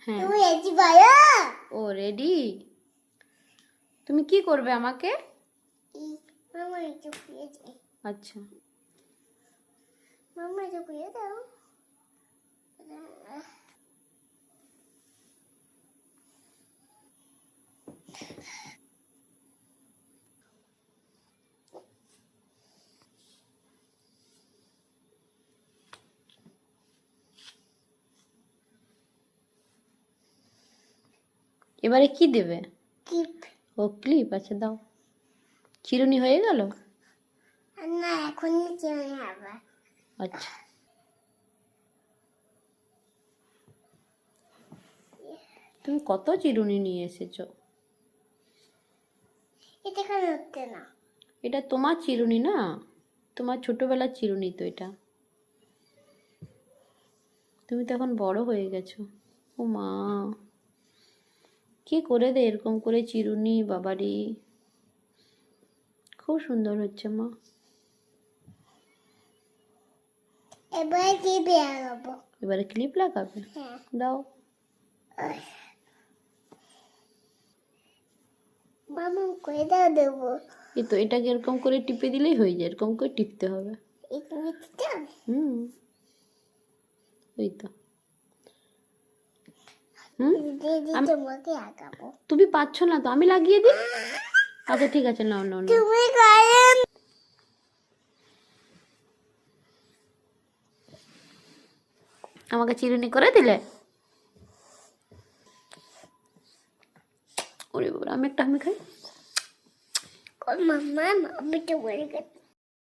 হ্যাঁ তুমি রেডি ভাইয়া? ও রেডি। তুমি কি করবে আমাকে? মামা একটু খুলে দাও। আচ্ছা মামা একটু খুলে দাও। এবারে কি দেবে? কিপ। ও ক্লিপ, আচ্ছা দাও। চিরুনি হয়ে গেল? না এখনই চিনি হবে। আচ্ছা তুমি কত চিরুনি নিয়ে এসেছো? এটা কেন হচ্ছে না? এটা তোমার চিরুনি না, তোমার ছোটবেলার চিরুনি তো এটা। তুমি তো এখন বড় হয়ে গেছো। ও মা, কে করে দে এরকম করে চিরুনি? বাবারি, খুব সুন্দর হচ্ছে মা। এবারে কি বের হবো? এবারে ক্লিপ লাগাবে? হ্যাঁ। দাও। মামা করে দাও দেবো। এই তো এটাকে এরকম করে টিপে দিলেই হয়ে যায়, এরকম করে টিপতে হবে। এটা নিতে হবে। হুম এই তো। হুম দিদি তোমাকে আঁকাবো। তুমি পাচ্ছ না তো, আমি লাগিয়ে দিই। আচ্ছা ঠিক আছে, নাও নাও নাও। তুমি করেন। আমাকে চিরুনি করে দিলে। ওরে বাবা, আমি খাই। মামা আমি তো বলে গেছি।